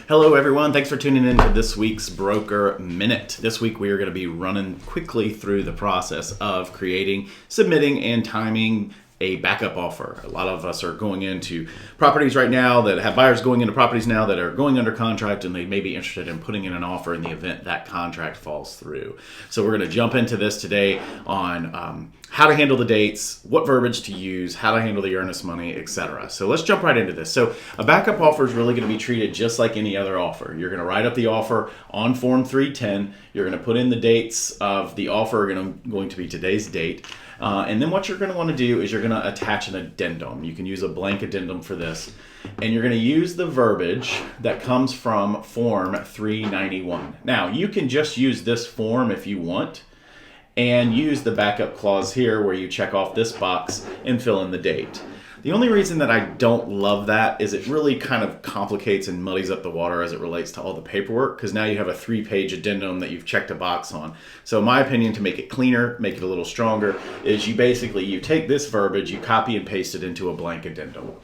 Hello everyone, thanks for tuning in to this week's Broker Minute. This week we are going to be running quickly through the process of creating, submitting, and timing a backup offer. A lot of us are going into properties right now that have buyers going into properties now that are going under contract, and they may be interested in putting in an offer in the event that contract falls through. So we're going to jump into this today on how to handle the dates, what verbiage to use, how to handle the earnest money, etc. So let's jump right into this. So a backup offer is really going to be treated just like any other offer. You're going to write up the offer on Form 310. You're going to put in the dates of the offer, going to be today's date. And then what you're going to want to do is you're going to attach an addendum. You can use a blank addendum for this. And you're going to use the verbiage that comes from Form 391. Now, you can just use this form if you want, and use the backup clause here where you check off this box and fill in the date. The only reason that I don't love that is it really kind of complicates and muddies up the water as it relates to all the paperwork, because now you have a 3-page addendum that you've checked a box on. So my opinion, to make it cleaner, make it a little stronger, is you take this verbiage, you copy and paste it into a blank addendum.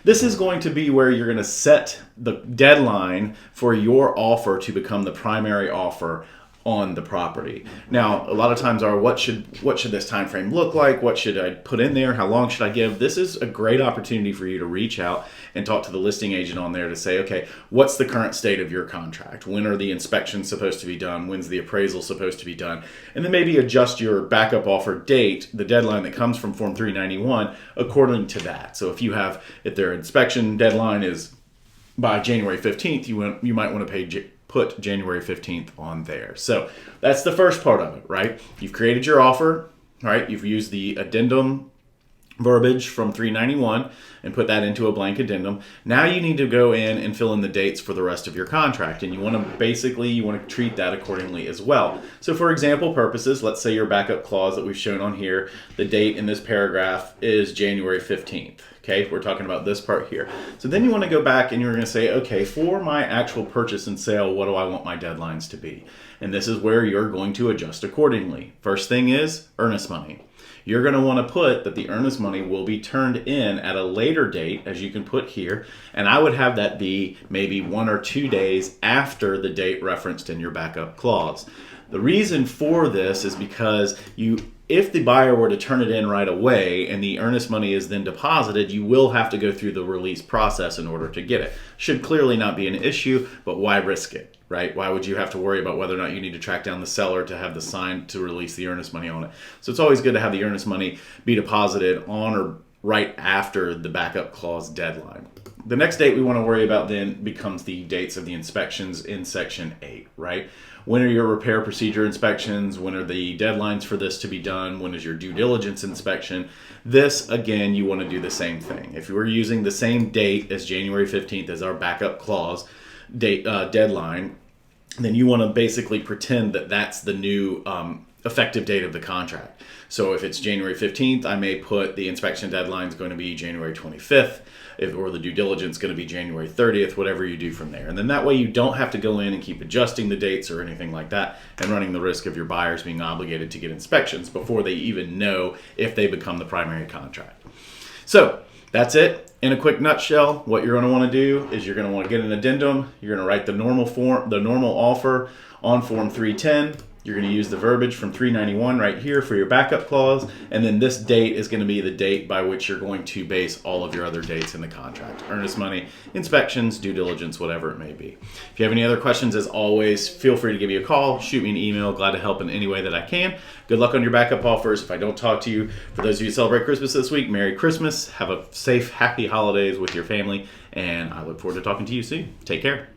This is going to be where you're going to set the deadline for your offer to become the primary offer on the property. Now, a lot of times what should this time frame look like? What should I put in there? How long should I give? This is a great opportunity for you to reach out and talk to the listing agent on there to say, okay, what's the current state of your contract? When are the inspections supposed to be done? When's the appraisal supposed to be done? And then maybe adjust your backup offer date, the deadline that comes from Form 391, according to that. So if their inspection deadline is by January 15th, you might want to put January 15th on there. So that's the first part of it, right? You've created your offer, right? You've used the addendum verbiage from 391 and put that into a blank addendum. Now you need to go in and fill in the dates for the rest of your contract, and you want to treat that accordingly as well. So for example purposes, let's say your backup clause that we've shown on here, the date in this paragraph is January 15th. Okay, we're talking about this part here. So then you want to go back and you're going to say, okay, for my actual purchase and sale, what do I want my deadlines to be? And this is where you're going to adjust accordingly. First thing is earnest money. You're going to want to put that the earnest money will be turned in at a later date, as you can put here, and I would have that be maybe 1 or 2 days after the date referenced in your backup clause. The reason for this is because if the buyer were to turn it in right away and the earnest money is then deposited, you will have to go through the release process in order to get it. Should clearly not be an issue, but why risk it, right? Why would you have to worry about whether or not you need to track down the seller to have the sign to release the earnest money on it? So it's always good to have the earnest money be deposited on or right after the backup clause deadline. The next date we want to worry about then becomes the dates of the inspections in Section 8, right? When are your repair procedure inspections? When are the deadlines for this to be done? When is your due diligence inspection? This, again, you want to do the same thing. If you were using the same date as January 15th as our backup clause deadline, then you want to basically pretend that that's the new effective date of the contract. So if it's January 15th, I may put the inspection deadline is going to be January 25th, or the due diligence is going to be January 30th, whatever you do from there. And then that way you don't have to go in and keep adjusting the dates or anything like that and running the risk of your buyers being obligated to get inspections before they even know if they become the primary contract. So that's it. In a quick nutshell, what you're going to want to do is you're going to want to get an addendum. You're going to write the normal offer on Form 310. You're going to use the verbiage from 391 right here for your backup clause, and then this date is going to be the date by which you're going to base all of your other dates in the contract. Earnest money, inspections, due diligence, whatever it may be. If you have any other questions, as always, feel free to give me a call, shoot me an email. Glad to help in any way that I can. Good luck on your backup offers. If I don't talk to you, for those of you who celebrate Christmas this week, Merry Christmas. Have a safe, happy holidays with your family, and I look forward to talking to you soon. Take care.